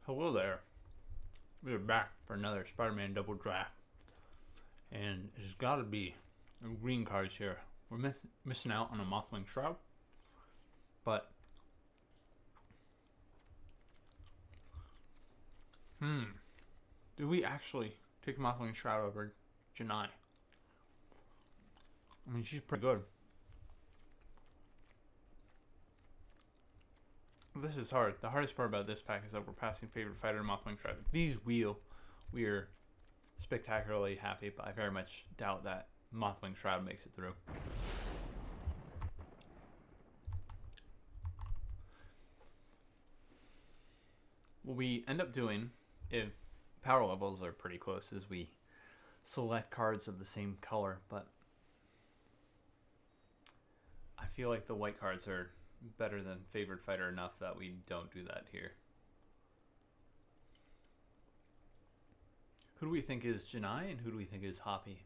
Hello there. We're back for another Spider-Man double draft. And it's got to be green cards here. We're missing out on a Mothling Shroud. But, do we actually take Mothling Shroud over Janai? I mean, she's pretty good. This is hard. The hardest part about this pack is that we're passing favorite fighter and Mothling Shroud. If these wheel, we're spectacularly happy, but I very much doubt that Mothling Shroud makes it through. What we end up doing, if power levels are pretty close, is we select cards of the same color, but I feel like the white cards are better than favored fighter enough that we don't do that here. Who do we think is Janai and who do we think is Hoppy?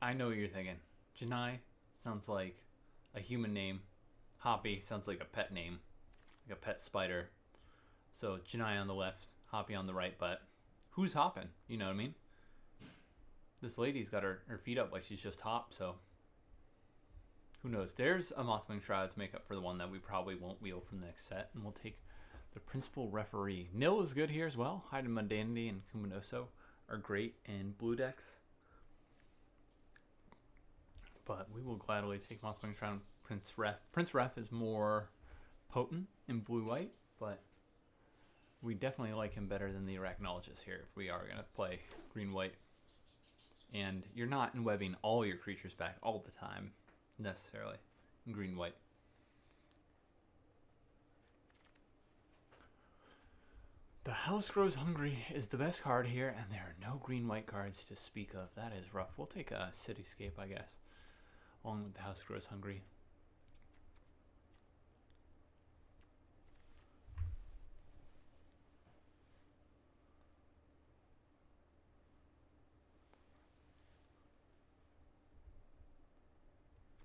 I know what you're thinking. Janai sounds like a human name. Hoppy sounds like a pet name, like a pet spider. So Janai on the left, Hoppy on the right, but who's hopping? You know what I mean? This lady's got her feet up like she's just hopped, so who knows? There's a Mothwing Shroud to make up for the one that we probably won't wheel from the next set, and we'll take the Principal Referee. Nil is good here as well. Hide and Mundanity and Kuminoso are great in blue decks. But we will gladly take Mothwing Shroud. Prince Ref. Prince Ref is more potent in blue-white, but we definitely like him better than the Arachnologist here if we are going to play green-white. And you're not enwebbing all your creatures back all the time, necessarily, in green-white. The House Grows Hungry is the best card here, and there are no green-white cards to speak of. That is rough. We'll take a Cityscape, I guess, along with the House Grows Hungry.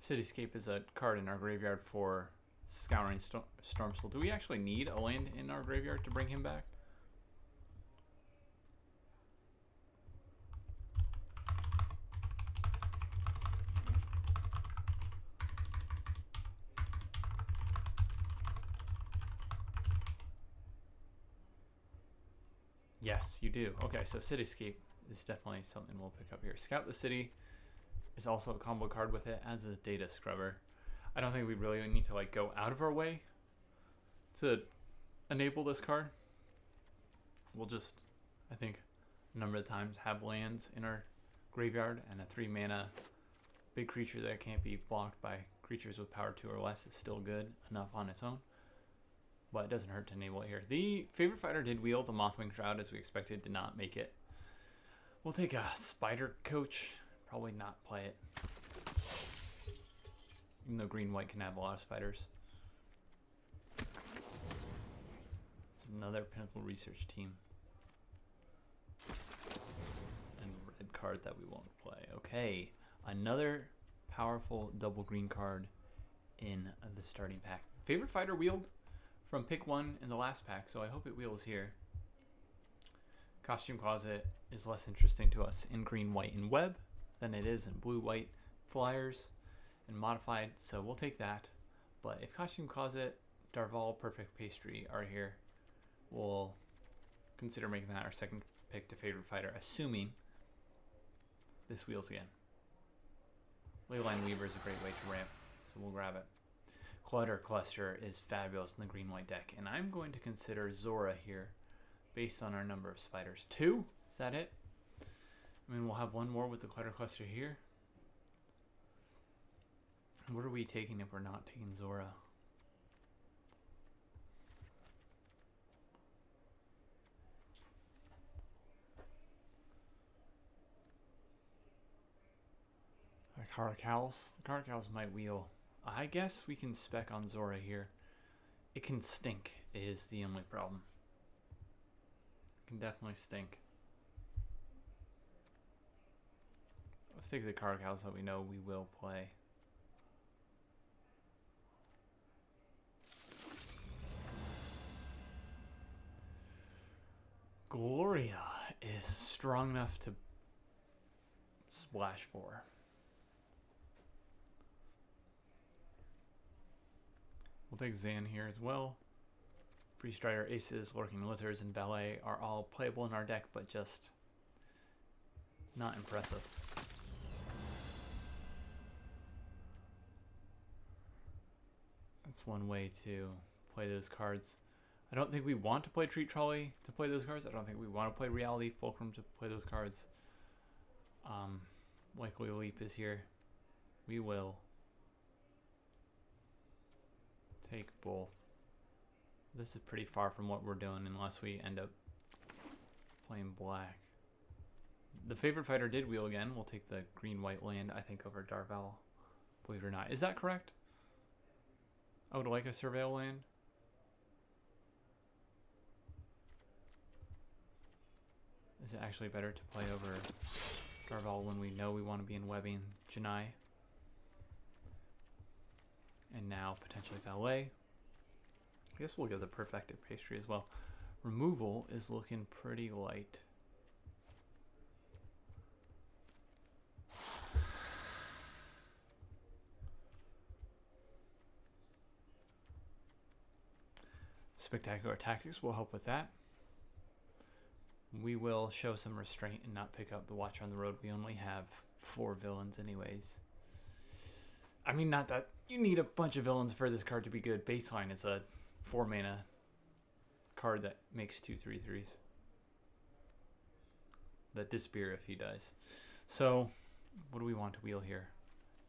Cityscape is a card in our graveyard for Scouring Stormsoul. Do we actually need a land in our graveyard to bring him back? Yes, you do. Okay, so Cityscape is definitely something we'll pick up here. Scout the City is also a combo card with it, as is Data Scrubber. I don't think we really need to like go out of our way to enable this card. We'll just, I think, a number of times have lands in our graveyard, and a 3-mana big creature that can't be blocked by creatures with power 2 or less is still good enough on its own. But it doesn't hurt to enable it here. The favorite fighter did wield the Mothwing Shroud as we expected, did not make it. We'll take a Spider Coach. Probably not play it. Even though green-white can have a lot of spiders. Another Pinnacle Research Team. And red card that we won't play. Okay, another powerful double green card in the starting pack. Favorite fighter wheeled from pick 1 in the last pack, so I hope it wheels here. Costume Closet is less interesting to us in green, white, and web than it is in blue, white, flyers, and modified, so we'll take that. But if Costume Closet, Darval, Perfect Pastry are here, we'll consider making that our second pick to favorite fighter, assuming this wheels again. Leyline Weaver is a great way to ramp, so we'll grab it. Clutter Cluster is fabulous in the green-white deck, and I'm going to consider Zora here based on our number of spiders. 2? Is that it? I mean, we'll have one more with the Clutter Cluster here. What are we taking if we're not taking Zora? The Caracals? The Caracals might wheel. I guess we can spec on Zora here. It can stink is the only problem. It can definitely stink. Let's take the Caracals that we know we will play. Gloria is strong enough to splash for. We'll take Zan here as well. Free Strider, Aces, Lurking Lizards, and Valet are all playable in our deck, but just not impressive. That's one way to play those cards. I don't think we want to play Treat Trolley to play those cards. I don't think we want to play Reality Fulcrum to play those cards. Likely Leap is here. We will take both. This is pretty far from what we're doing unless we end up playing black. The favorite fighter did wheel again. We'll take the green-white land, I think, over Darvel. Believe it or not. Is that correct? I would like a Surveil land. Is it actually better to play over Darvel when we know we want to be in webbing Janai? And now potentially Valet. I guess we'll give the Perfected Pastry as well. Removal is looking pretty light. Spectacular Tactics will help with that. We will show some restraint and not pick up the Watcher on the Road. We only have 4 villains anyways. I mean, not that you need a bunch of villains for this card to be good. Baseline is a 4 mana card that makes 2/3/3s. That Despair if he dies. So, what do we want to wheel here?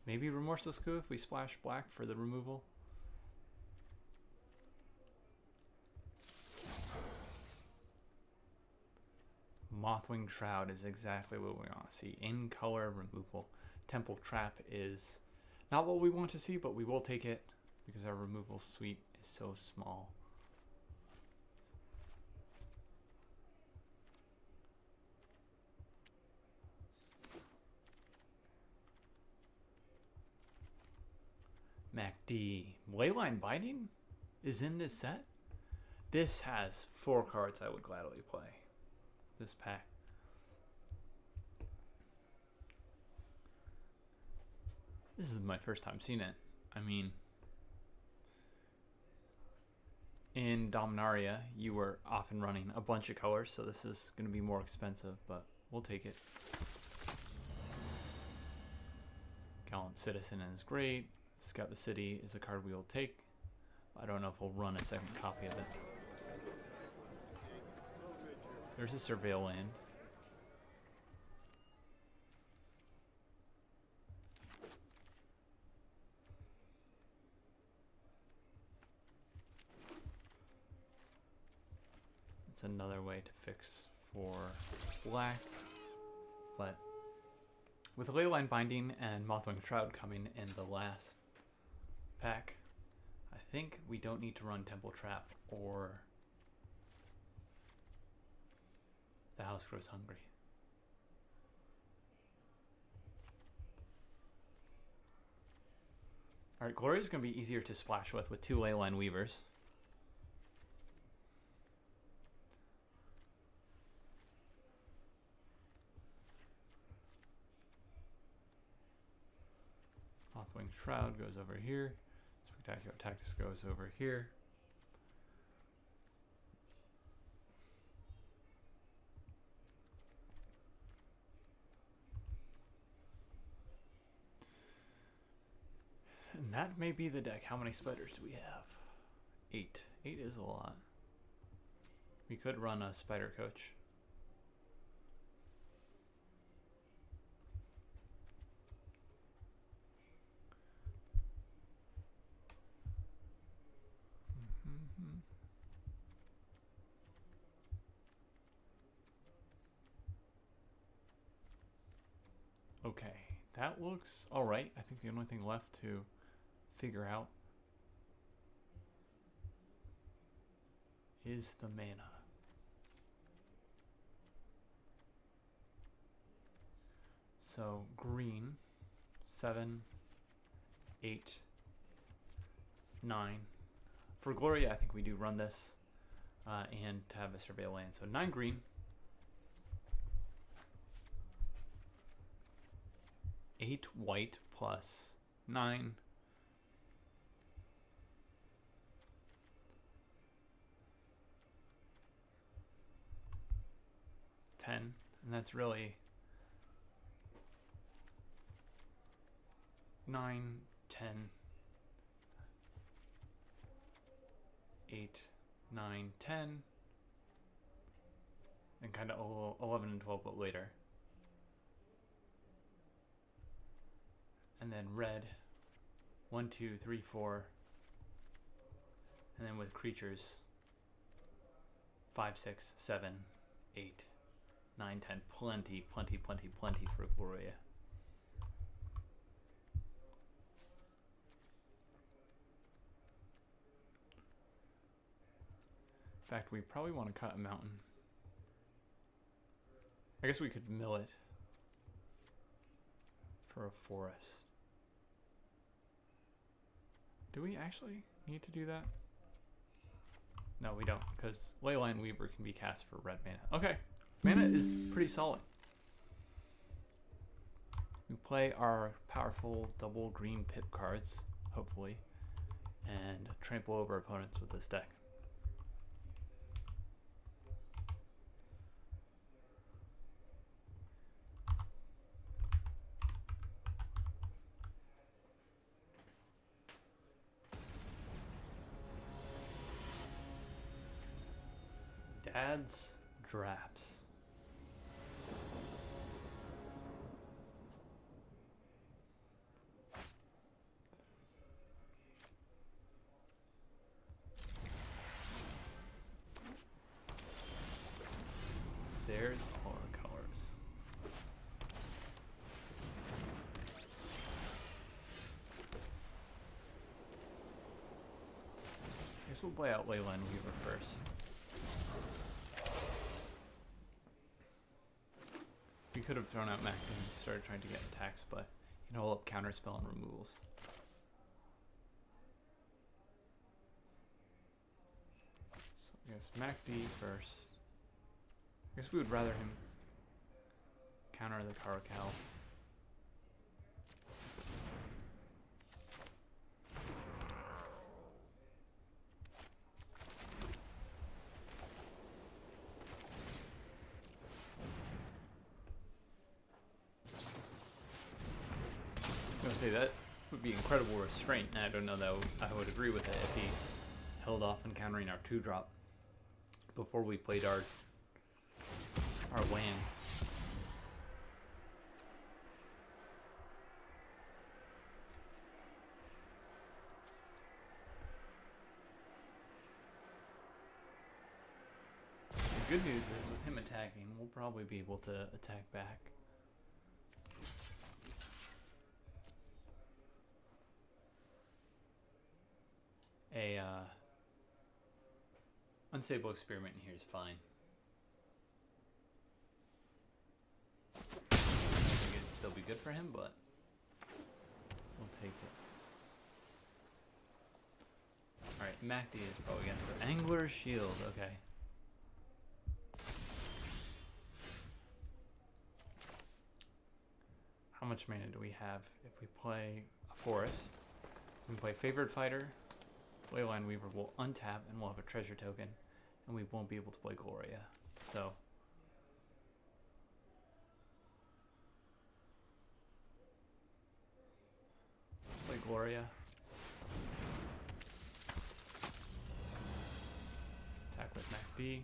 Maybe Remorseless Coup if we splash black for the removal. Mothwing Shroud is exactly what we want to see. In color removal. Temple Trap is not what we want to see, but we will take it because our removal suite is so small. MacD. Leyline Binding is in this set? This has 4 cards I would gladly play. This pack. This is my first time seeing it. I mean, in Dominaria, you were often running a bunch of colors, so this is going to be more expensive, but we'll take it. Gallant Citizen is great. Scout the City is a card we will take. I don't know if we'll run a second copy of it. There's a Surveil land. It's another way to fix for black, but with Leyline Binding and Mothwing Shroud coming in the last pack, I think we don't need to run Temple Trap or The House Grows Hungry. Alright, Gloria is going to be easier to splash with 2 Leyline Weavers. Mothwing Shroud goes over here. Spectacular Tactics goes over here. And that may be the deck. How many spiders do we have? 8. 8 is a lot. We could run a Spider Coach. Okay, that looks alright. I think the only thing left to figure out is the mana. So green, 7, 8, 9. For Gloria, I think we do run this and to have a Surveil land. So 9 green, 8 white plus 9. And that's really 9, 10, 8, 9, 10, and kind of 11 and 12, but later. And then red, 1, 2, 3, 4, and then with creatures, 5, 6, 7, 8, 9, 10, plenty for Gloria. In fact, we probably want to cut a mountain. I guess we could mill it for a forest. Do we actually need to do that? No, we don't, because Leyline Weaver can be cast for red mana. Okay, mana is pretty solid. We play our powerful double green pip cards, hopefully, and trample over opponents with this deck. Dad's Drafts. There's all our colors. I guess we'll play out Leyline Weaver first. We could have thrown out Mac and started trying to get attacks, but you can hold up counterspell and removals. So I guess Mac D first. I guess we would rather him counter the Caracals. I was gonna say that would be incredible restraint, and I don't know that I would agree with it if he held off on countering our 2-drop before we played our land. The good news is with him attacking, we'll probably be able to attack back. A unstable experiment in here is fine. I think it'd still be good for him, but we'll take it. Alright, MacD is probably gonna go Angler's Shield, okay. How much mana do we have if we play a forest? We can play Favored Fighter. Leyline Weaver will untap and we'll have a treasure token, and we won't be able to play Gloria. So play Gloria. Attack with MacD.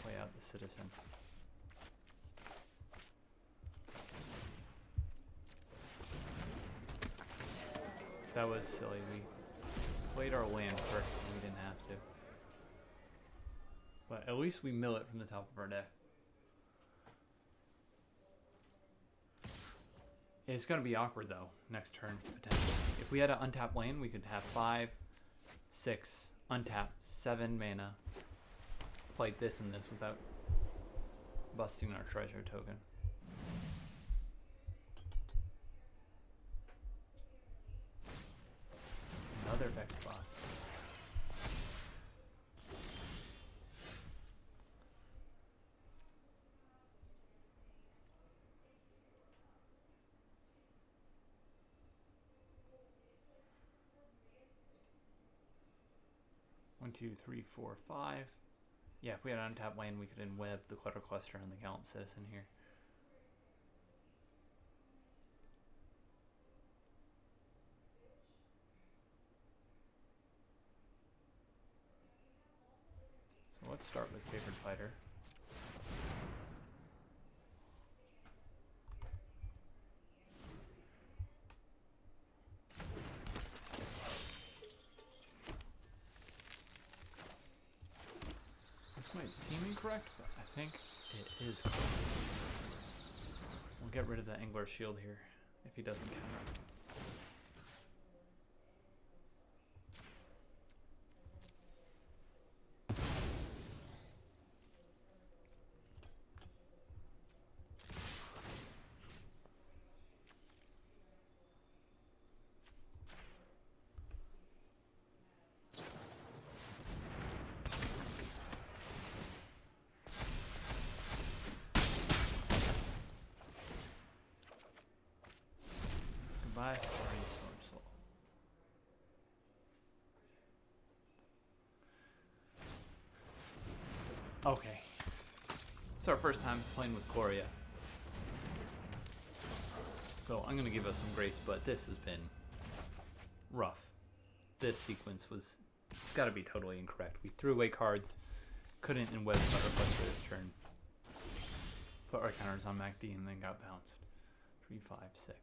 Play out the Citizen. That was silly. We played our land first and we didn't have to. But at least we mill it from the top of our deck. It's going to be awkward though, next turn, potentially. If we had an untapped land, we could have 5, 6, untap, 7 mana. Play this and this without busting our treasure token. Another Vex box. 2, 3, 4, 5. Yeah, if we had untapped land, we could enweb the Clutter Cluster and the Gallant Citizen here. So let's start with Favored Fighter. This might seem incorrect, but I think it is correct. We'll get rid of the Angler Shield here if he doesn't counter. Goodbye, sorry, Storm Soul. Okay. It's our first time playing with Gloria. So I'm gonna give us some grace, but this has been rough. This sequence was gotta be totally incorrect. We threw away cards, couldn't enweb Clutter Cluster this turn. Put our counters on MacD and then got bounced. 3, 5, 6.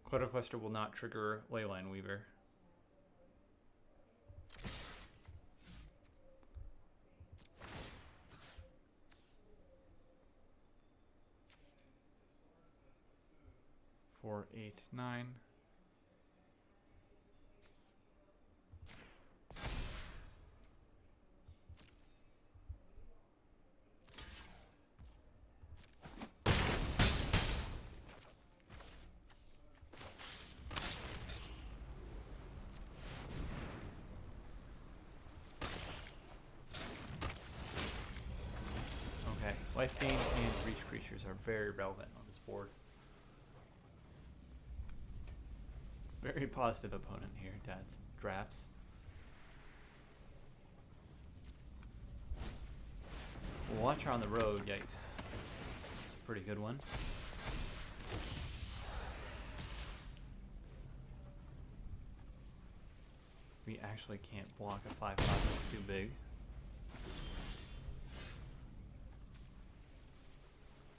Clutter Cluster will not trigger Leyline Weaver. Four, 8, 9. Life gain and reach creatures are very relevant on this board. Very positive opponent here, Dad's Draps. Watcher on the road, yikes. It's a pretty good one. We actually can't block a 5/5, that's too big.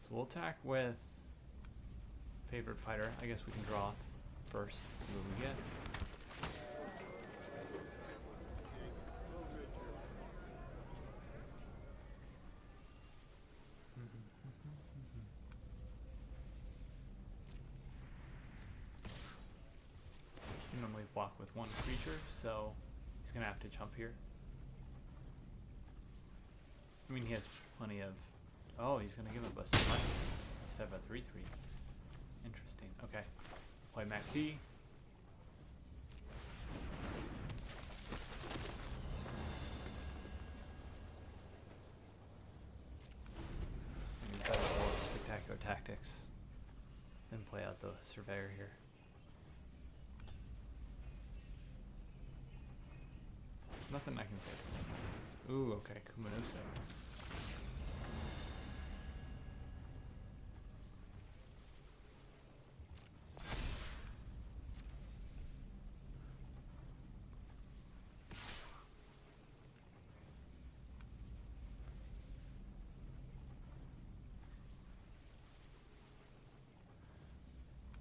So we'll attack with Favored Fighter. I guess we can draw first to see what we get. You normally block with one creature, so he's gonna have to jump here. I mean, he has plenty of. Oh, he's gonna give up a select instead of a 3/3. Interesting. Okay. Play MacD. Maybe better for Spectacular Tactics than play out the Surveyor here. Nothing I can say. Ooh, okay. Kumanose.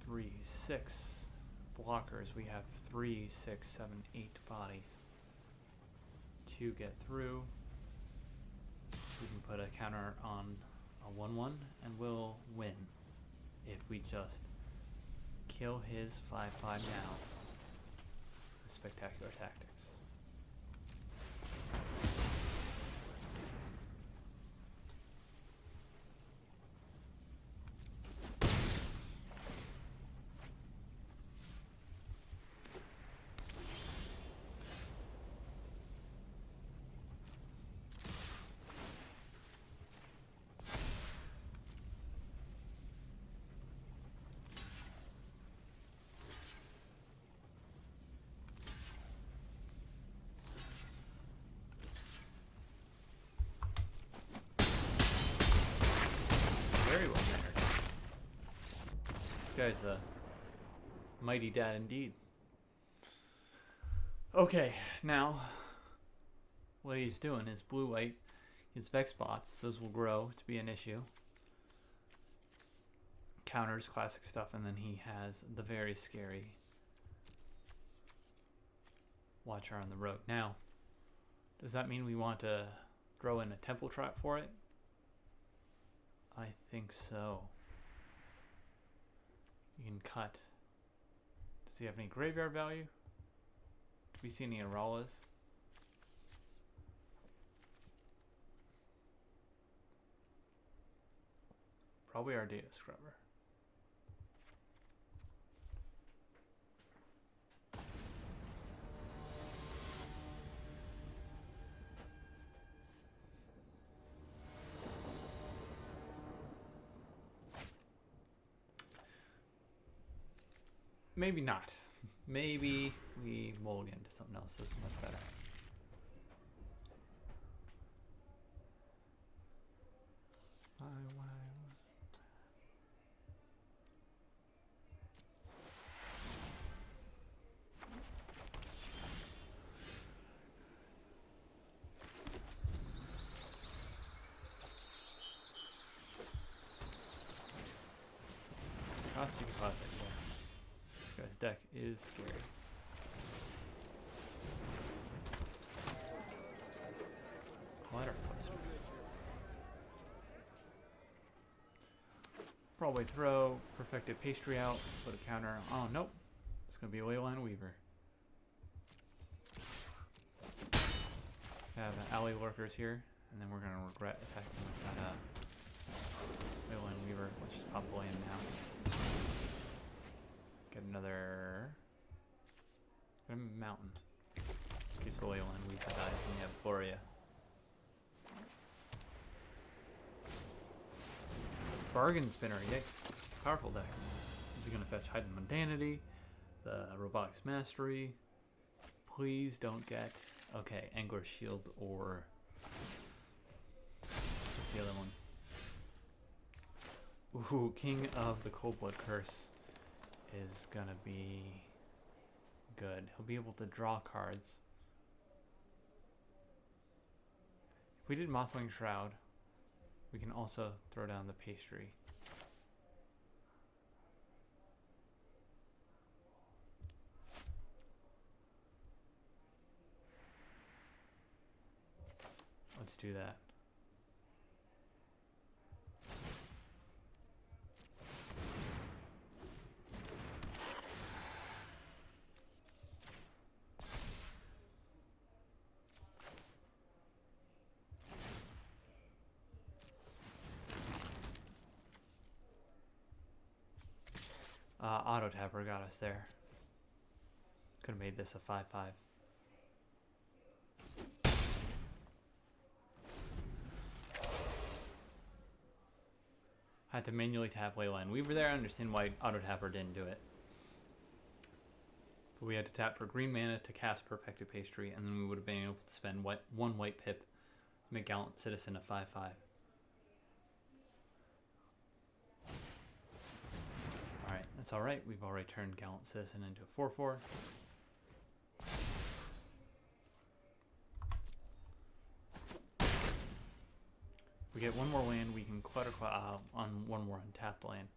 Three, 6 blockers. We have 3, 6, 7, 8 bodies to get through. We can put a counter on a 1/1 and we'll win if we just kill his 5/5 now with Spectacular Tactics. This guy's a mighty dad indeed. Okay, now what he's doing is blue-white. His Vex bots, those will grow to be an issue. Counters, classic stuff, and then he has the very scary Watcher on the road. Now, does that mean we want to throw in a temple trap for it? I think so. You can cut. Does he have any graveyard value? Do we see any Aralas? Probably our data scrubber. Maybe not. Maybe we mulligan to something else that's much better. Classic. This guy's deck is scary. Collider Cluster. Probably throw Perfected Pastry out, put a counter. Oh, nope. It's going to be a Leyline Weaver. Have alley lurkers here, and then we're going to regret attacking with that Leyline Weaver. Let's just pop the land now. Get another mountain. In case the Leyline Weaver dies when you have Floria. Bargain Spinner, yikes. Powerful deck. This is going to fetch Heightened Mundanity, the Robotics Mastery. Please don't get... Okay, Angler's Shield or... What's the other one? Ooh, King of the Coldblood Curse is going to be good. He'll be able to draw cards. If we did Mothwing Shroud, we can also throw down the pastry. Let's do that. Auto Tapper got us there. Could have made this a 5/5. Had to manually tap Leyline Weaver there. I understand why Auto Tapper didn't do it. But we had to tap for green mana to cast Perfected Pastry, and then we would have been able to spend one white pip to make Gallant Citizen a 5/5. Alright, that's alright. We've already turned Gallant Citizen into a 4/4. We get one more land, we can clutter on one more untapped land.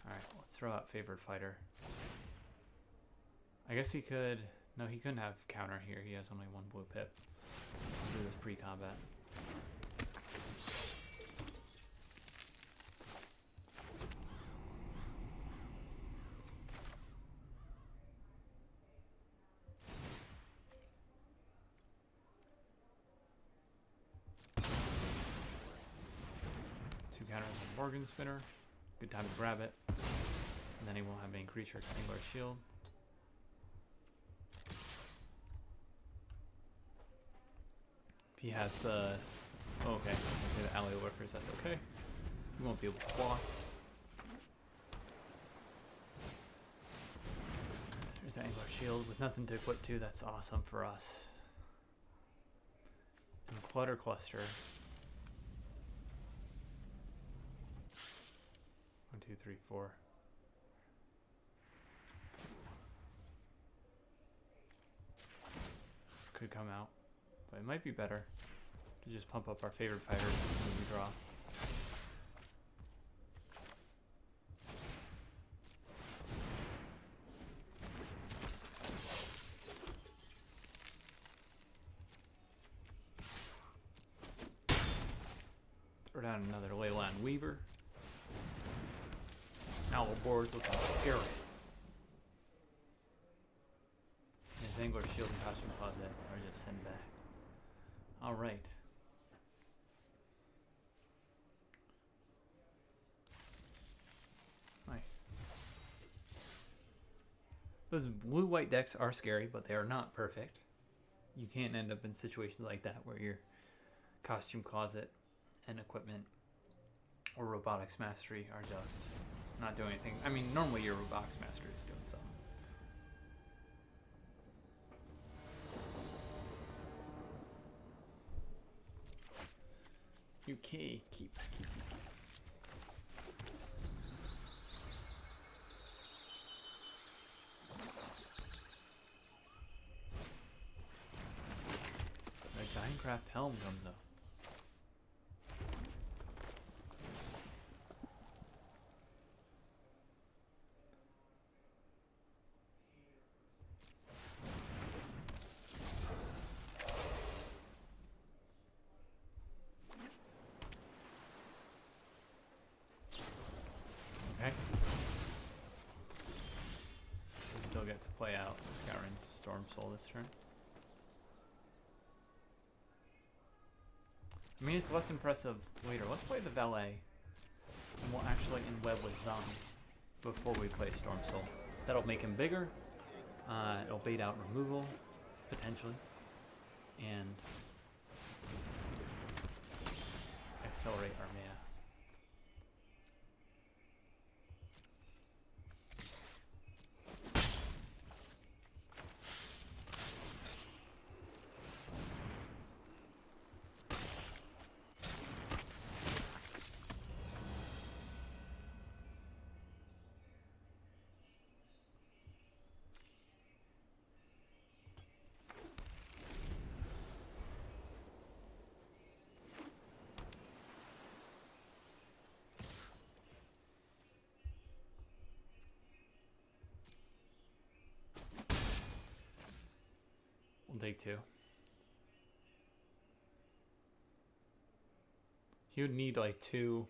Alright, let's throw out Favored Fighter. I guess he could... No, he couldn't have counter here. He has only one blue pip. I'll do this pre-combat. Bargain Spinner, good time to grab it, and then he won't have any creature to Angler's Shield. If he has the, oh, okay, the alley lurkers, that's okay. He won't be able to block. There's the Angler's Shield with nothing to equip to. That's awesome for us. And Clutter Cluster. 2, 3, 4. Could come out, but it might be better to just pump up our favorite fighter when we draw. Throw down another Leyline Weaver. Owl boards looking scary. His Angler Shield and Costume Closet are just sent back. Alright. Nice. Those blue-white decks are scary, but they are not perfect. You can't end up in situations like that where your Costume Closet and Equipment or Robotics Mastery are just not doing anything. I mean, normally your Robotics Mastery is doing something. Okay, keep. The Giant Craft Helm comes up. Okay. We still get to play out Scouring Storm Soul this turn. I mean, it's less impressive later. Let's play the Valet. And we'll actually inweb with Zung before we play Storm Soul. That'll make him bigger. It'll bait out removal, potentially. And accelerate our mana. We'll take 2. He would need like 2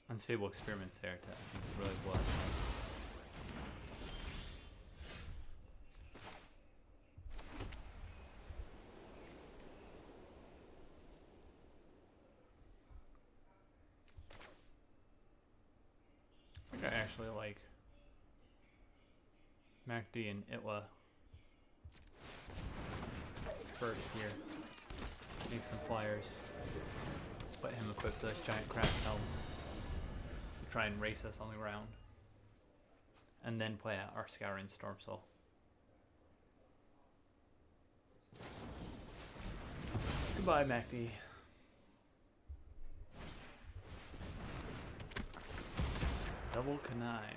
unstable experiments there to really blow us up. I think I actually like MacD and Itwa first here. Make some flyers. Let him equip the Giant Craft Helm to try and race us on the ground. And then play out our Scouring Storm Soul. Goodbye, MacD. Double Connive.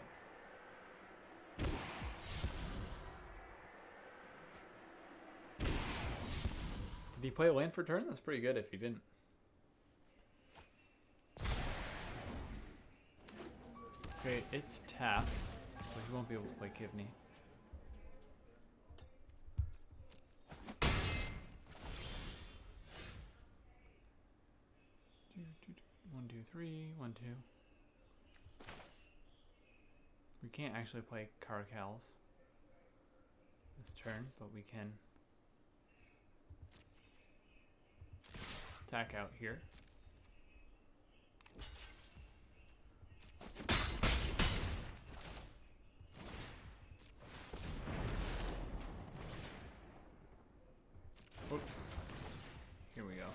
Did he play a land for turn? That's pretty good if he didn't. Okay, it's tapped, so he won't be able to play Kivney. One, two, three, 1, 2. We can't actually play Caracals this turn, but we can attack out here. Whoops. Here we go.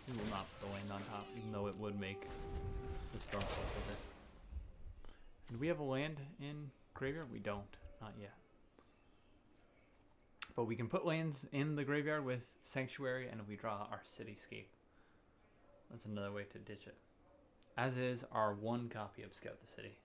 We will not put the land on top, even though it would make the Storm Soul bigger. Do we have a land in graveyard? We don't. Not yet. But we can put lands in the graveyard with Sanctuary, and we draw our Cityscape. That's another way to ditch it. As is our one copy of Scout the City.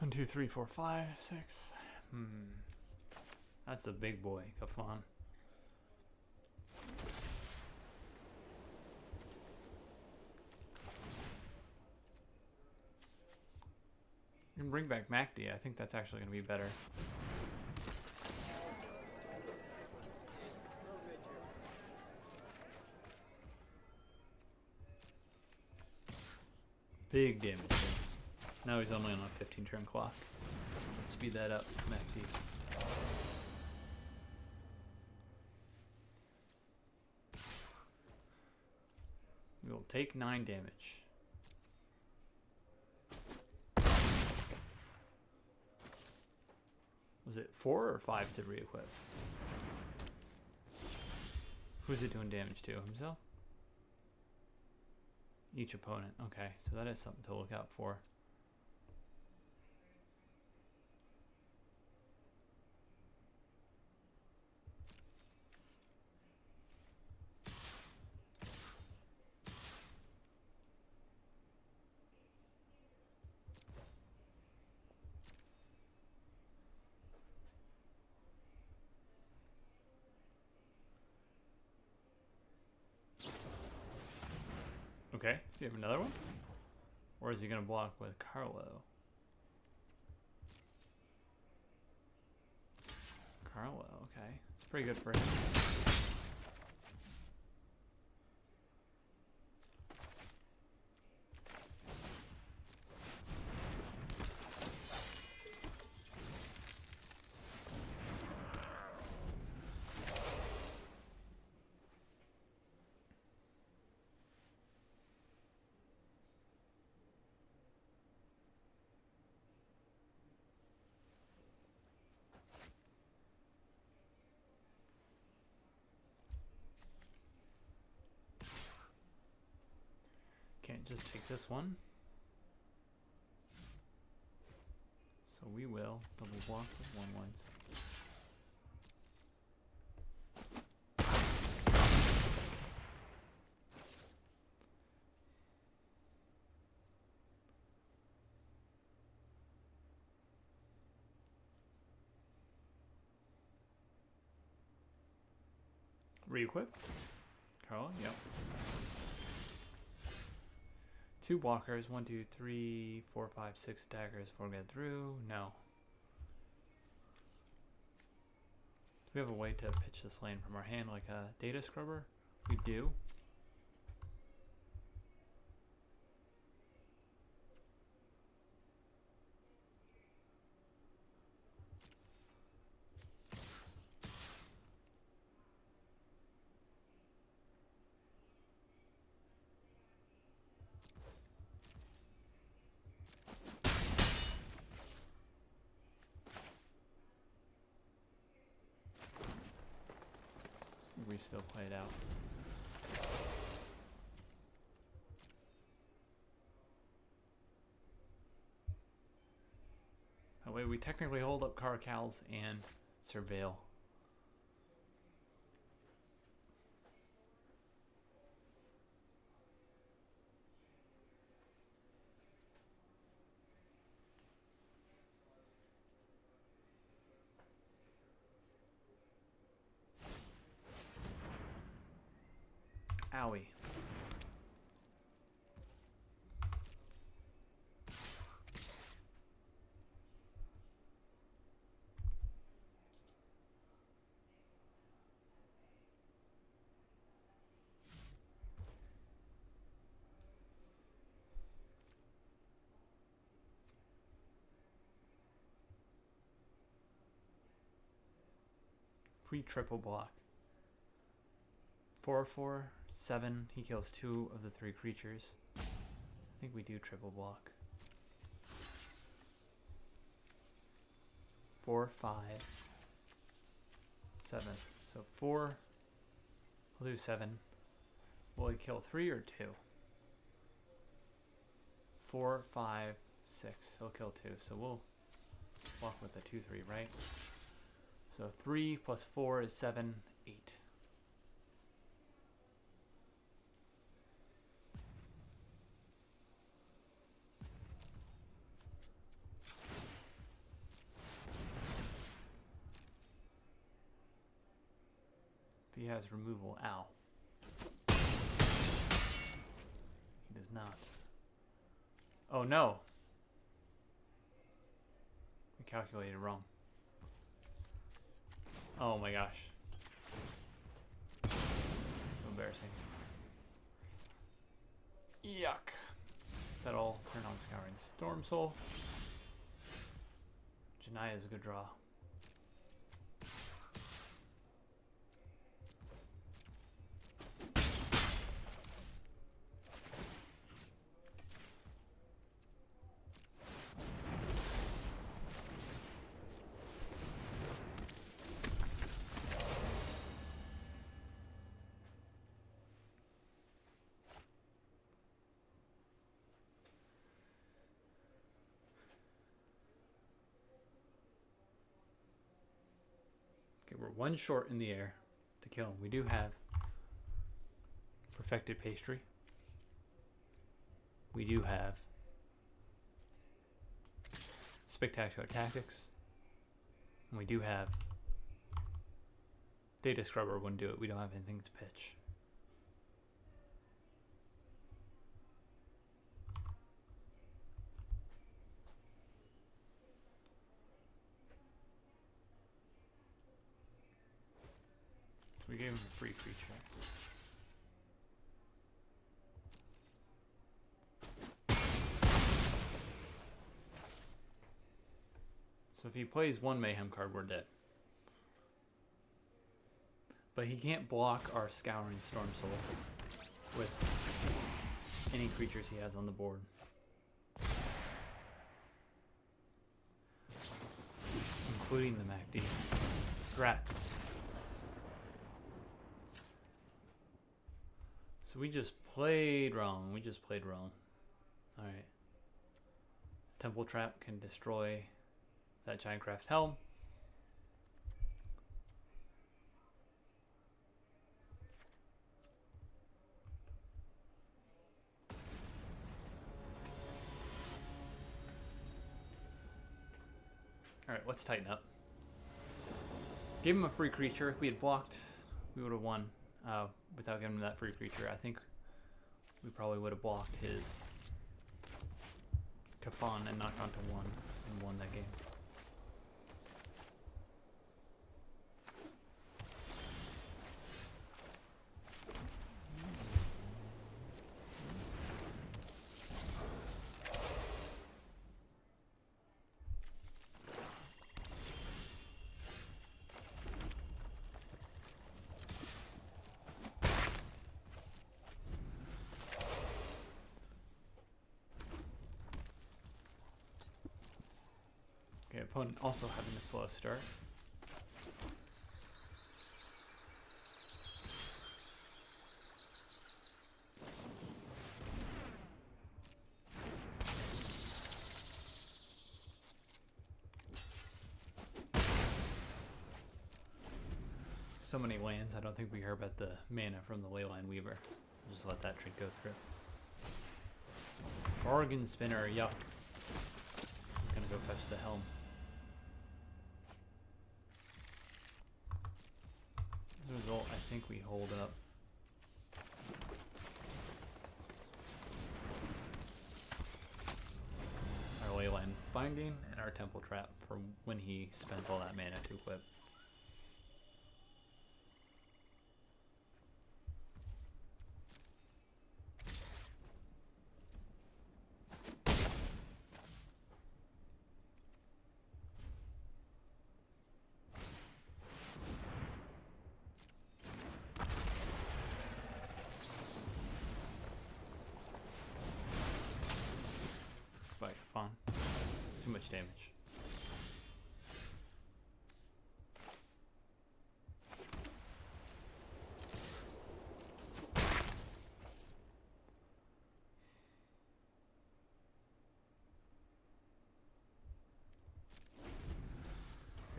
One, two, three, four, five, six. That's a big boy. Come on. You can bring back MacD. I think that's actually going to be better. Big damage. Now he's only on a 15 turn clock. Let's speed that up, MacD. We will take 9 damage. Was it 4 or 5 to re-equip? Who's it doing damage to? Himself? Each opponent. Okay, so that is something to look out for. Okay, does he have another one? Or is he going to block with Carlo? Carlo, okay. It's pretty good for him. Can't just take this one. So we will double block with 1/1s. Re-equip. Carlo, yep. 2 blockers, 1, 2, 3, 4, 5, 6 daggers, 4 get through. No. Do we have a way to pitch this lane from our hand like a data scrubber? We do. We still play it out. That way we technically hold up Caracals and Surveil. Owie. Free triple block. 4, 4, 7. He kills 2 of the 3 creatures. I think we do triple block. 4, 5, 7. So 4. We'll do 7. Will he kill 3 or 2? 4, 5, 6. He'll kill 2. So we'll block with a 2/3, right? So 3 plus 4 is 7, 8. If he has removal, ow. He does not. Oh no! We calculated wrong. Oh my gosh. So embarrassing. Yuck. That'll turn on Scouring Storm Soul. Janaya is a good draw. We're 1 short in the air to kill him. We do have Perfected Pastry. We do have Spectacular Tactics. And we do have Data Scrubber wouldn't do it. We don't have anything to pitch. We gave him a free creature. So if he plays 1 Mayhem card, we're dead. But he can't block our Scouring Storm Soul with any creatures he has on the board. Including the MACD. Grats. So we just played wrong. Alright. Temple Trap can destroy that Giantcraft Helm. Alright, let's tighten up. Give him a free creature. If we had blocked, we would have won. Without giving him that free creature, I think we probably would have blocked his Kafan and knocked onto 1 and won that game. Okay, opponent also having a slow start. So many lands, I don't think we heard about the mana from the Leyline Weaver. Just let that trick go through. Bargain Spinner, yuck. He's gonna go fetch the Helm. As a result, I think we hold up. Our Leyline Binding and our Temple Trap for when he spends all that mana to equip. Fun. Too much damage.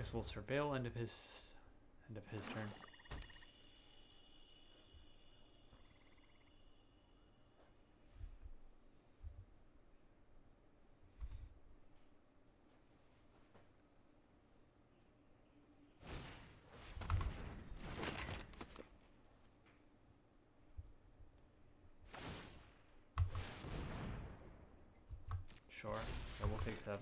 Guess we'll surveil end of his turn. Sure, yeah, we'll take 7.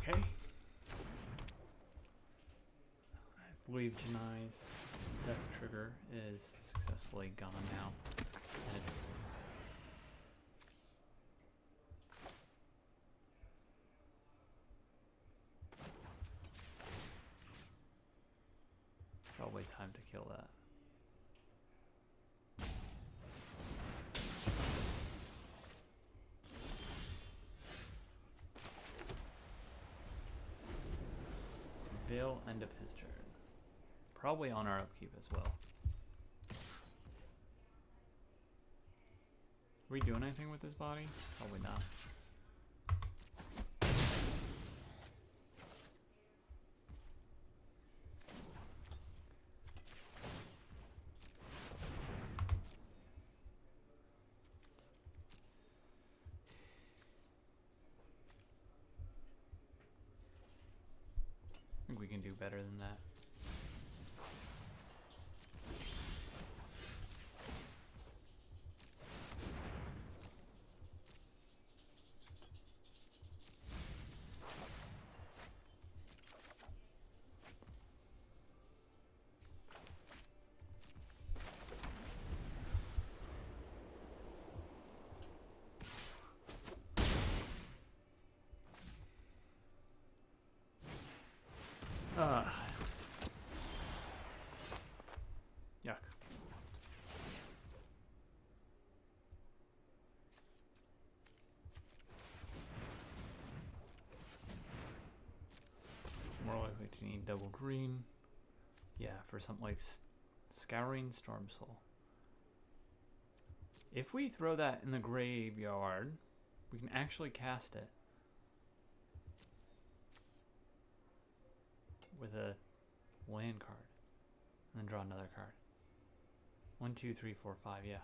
Okay. I believe Janai's death trigger is successfully gone now. And it's probably time to kill that. Veil end of his turn. Probably on our upkeep as well. Are we doing anything with his body? Probably not. I think we can do better than that. Yuck. More likely to need double green. Yeah, for something like Scouring Storm Soul. If we throw that in the graveyard, we can actually cast it with a land card and then draw another card. 1, 2, 3, 4, 5, yeah.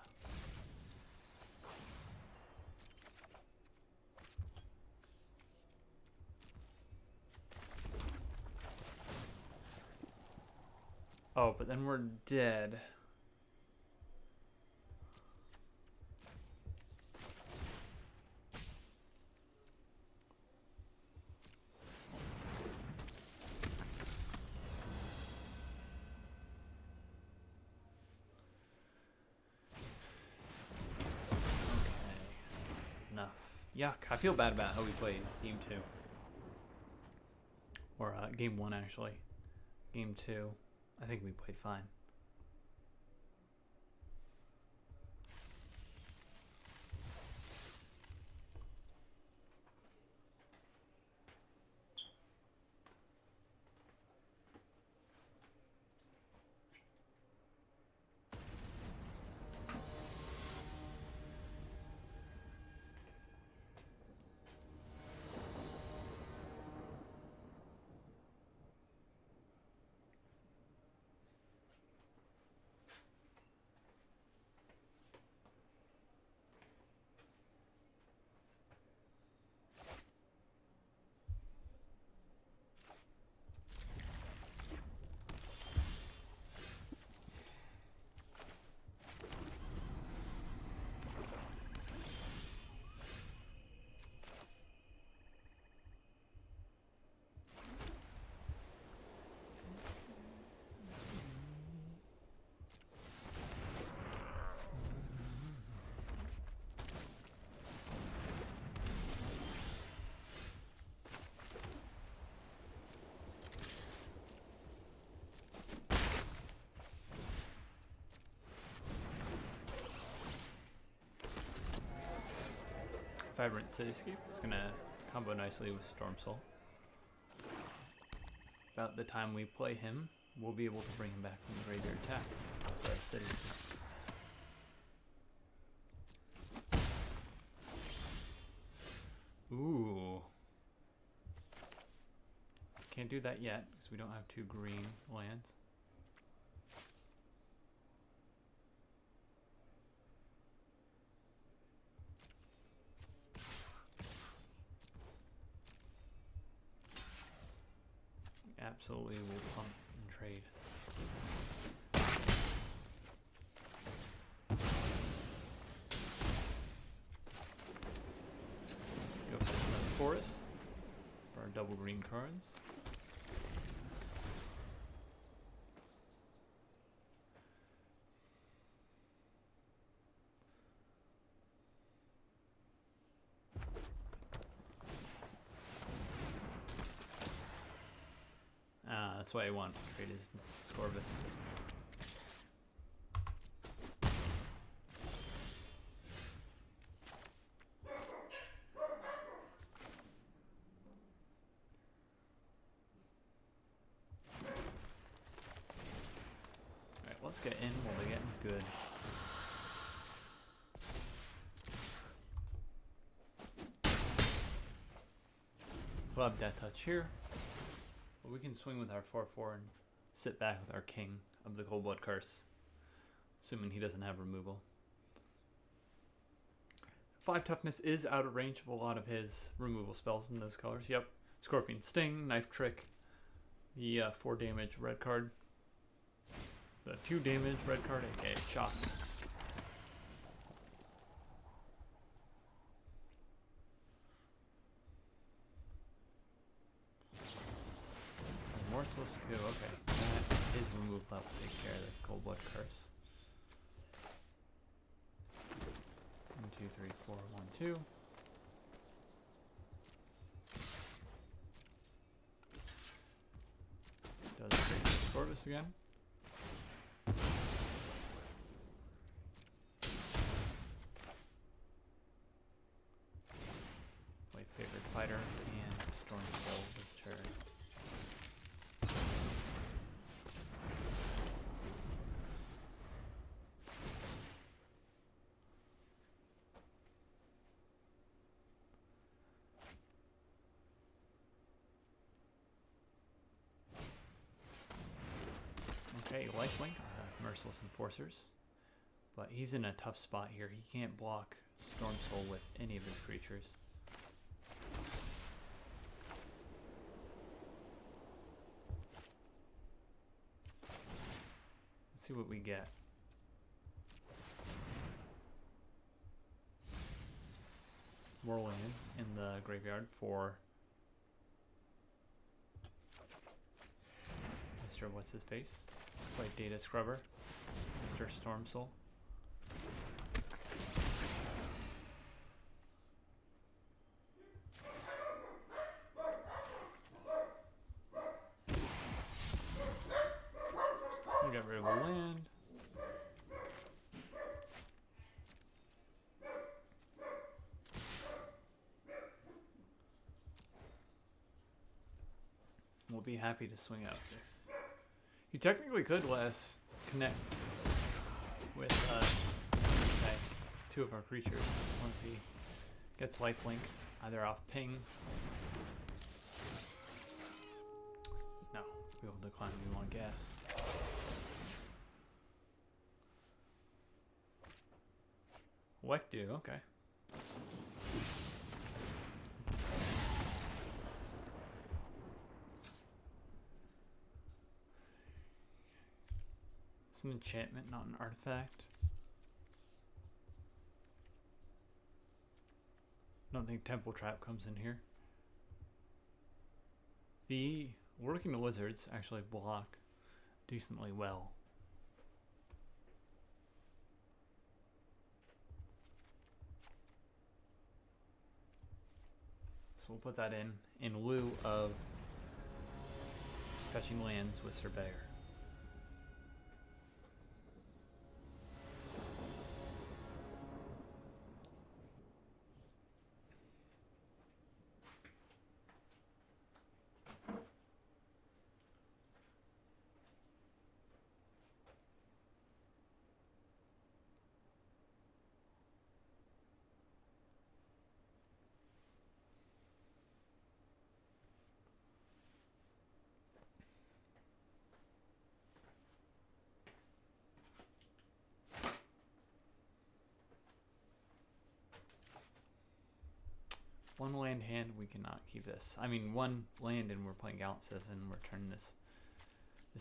Oh, but then we're dead. Yuck, I feel bad about how we played game 2. Or game 1, actually. Game 2, I think we played fine. Vibrant Cityscape is going to combo nicely with Storm Soul. About the time we play him, we'll be able to bring him back from the graveyard tap with our Cityscape. Ooh. Can't do that yet because we don't have 2 green lands. Absolutely will pump and trade. Go for another forest for our double green cards. That's why I want to trade his Scorvus. Alright, let's get in while the getting's good. We'll have Death Touch here. But we can swing with our 4/4 and sit back with our king of the Cold Blood Curse, assuming he doesn't have removal. 5 toughness is out of range of a lot of his removal spells in those colors. Yep. Scorpion Sting, Knife Trick, the 4 damage red card, the 2 damage red card, aka Shock. Merciless coup, okay. That is removed, that will take care of the Cold Blood Curse. 1, 2, 3, 4, 1, 2. Does trade the Scorvus again. Play Favorite Fighter and Storm Soul this turn. Okay, lifelink, Merciless Enforcers. But he's in a tough spot here. He can't block Storm Soul with any of his creatures. Let's see what we get. More lands in the graveyard for Mr. What's His Face? Play Data Scrubber, Mr. Storm Soul. We got rid of a land. We'll be happy to swing out there. You technically could let us connect with okay, 2 of our creatures as long as he gets lifelink either off ping. No, we will decline. We want gas. Wekdu, okay. It's an enchantment, not an artifact. I don't think Temple Trap comes in here. The Working Lizards actually block decently well. So we'll put that in lieu of fetching lands with Surveyor. One land hand, we cannot keep this. I mean, one land and we're playing Gallant Citizen and we're turning this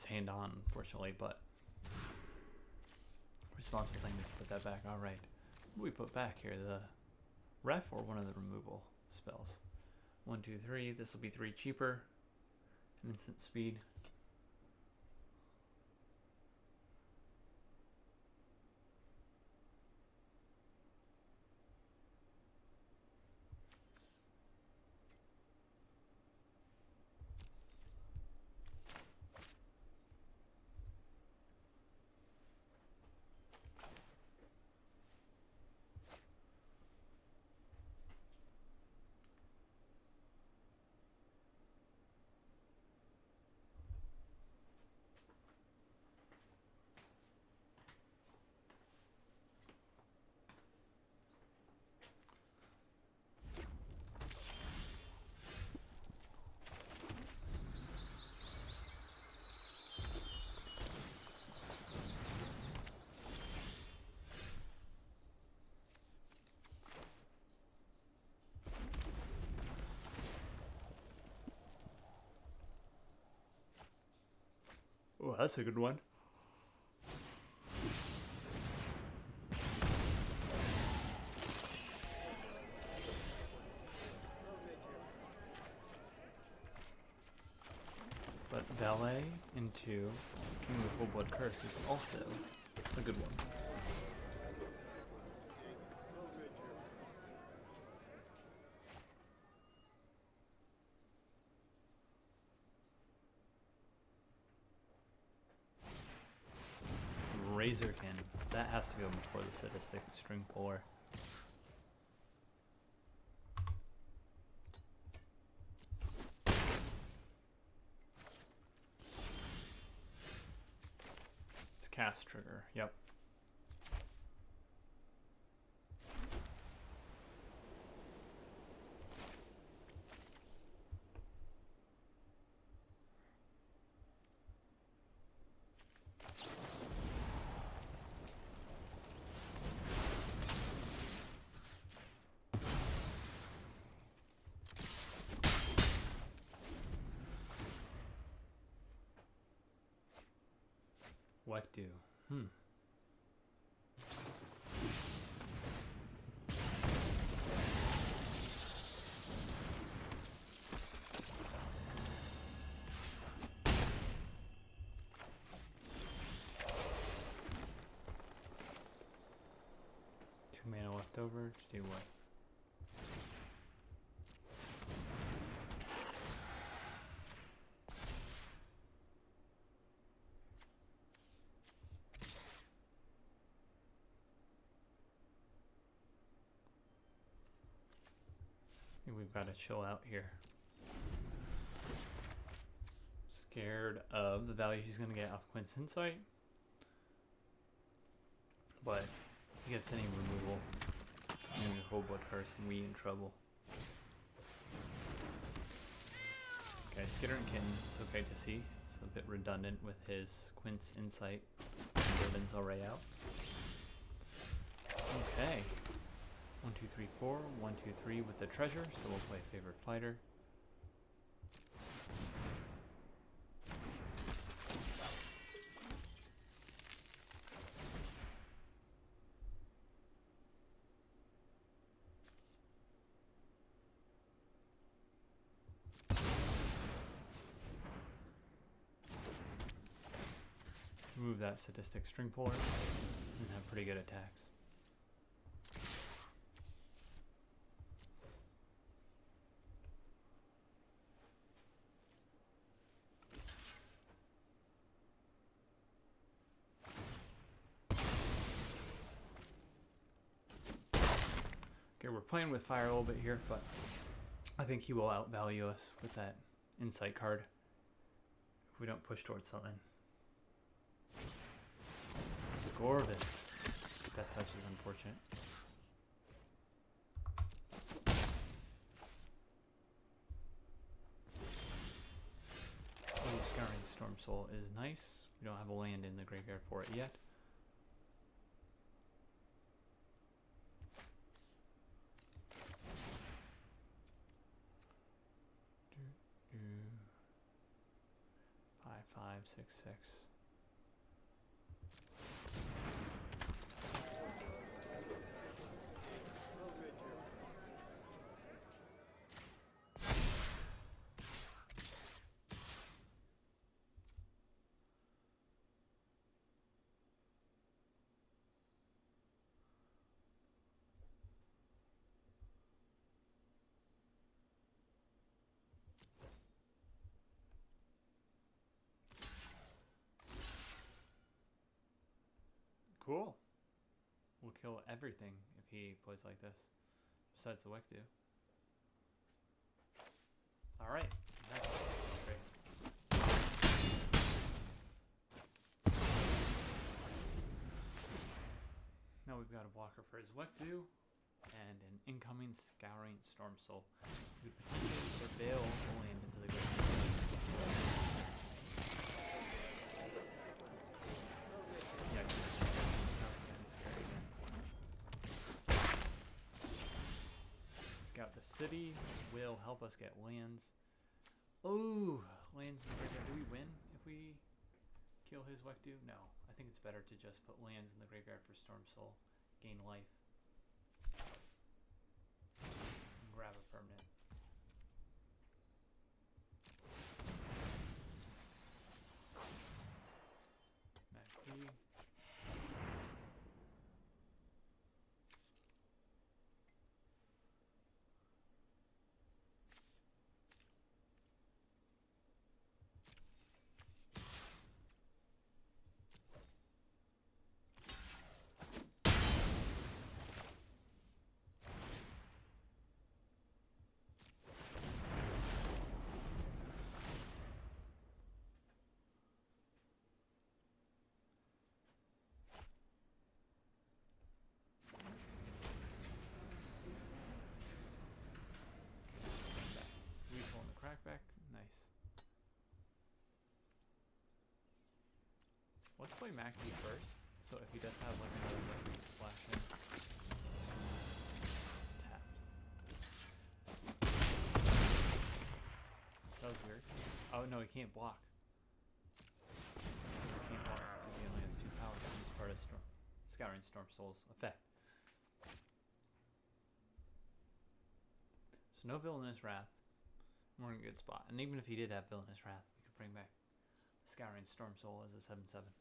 hand on, unfortunately, but responsible thing is to put that back. Alright. What do we put back here? The ref or one of the removal spells? 1, 2, 3. This will be 3 cheaper. An instant speed. Oh, that's a good one. But Valet into King of the Cold Blood Curse is also a good one. Razorkin. That has to go before the Sadistic String Puller. It's cast trigger. Yep. What do? Two mana left over to do what? We've got to chill out here. Scared of the value he's going to get off Quint's Insight. But if he gets any removal, and the Cold Blood Curse, and we in trouble. Okay, Skitter and Kitten, it's okay to see. It's a bit redundant with his Quint's Insight. Ribbon's already out. Okay. 1, 2, 3, 4. 1, 2, 3 with the treasure, so we'll play Favorite Fighter. Remove that Sadistic String Puller and have pretty good attacks. Okay, we're playing with fire a little bit here, but I think he will outvalue us with that Insight card if we don't push towards something. Scorvus. That touch is unfortunate. Oh, Scouring Storm Soul is nice. We don't have a land in the graveyard for it yet. 6/6. Cool. We'll kill everything if he plays like this. Besides the Wektu. Alright. That's great. Now we've got a blocker for his Wektu. And an incoming Scouring Storm Soul. We potentially surveil the land into the ground. Scout the city will help us get lands. Oh, lands in the graveyard. Do we win if we kill his Wektu? No. I think it's better to just put lands in the graveyard for Storm Soul. Gain life. And grab a permanent. Mac D. Crackback, nice. Let's play Mac D first. So if he does have like another like flash in, it's tapped. That was weird. Oh no, he can't block. He can't block because he only has 2 power. He's part of Scouring Storm Soul's effect. So no Villainous Wrath. We're in a good spot. And even if he did have Villainous Wrath, we could bring back Scouring Storm Soul as a 7/7.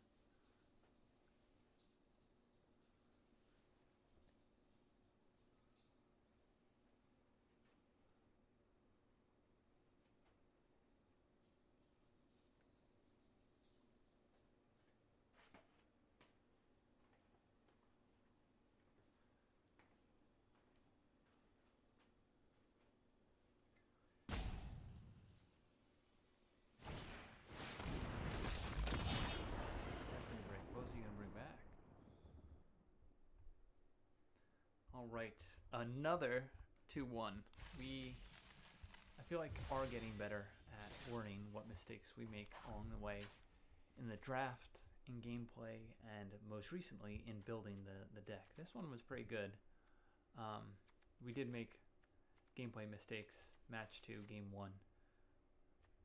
Alright, another 2-1. I feel like are getting better at learning what mistakes we make along the way in the draft, in gameplay, and most recently in building the deck. This one was pretty good. We did make gameplay mistakes, match 2, game 1,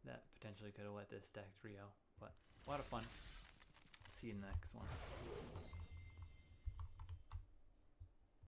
that potentially could have let this deck 3-0, but a lot of fun. See you in the next one.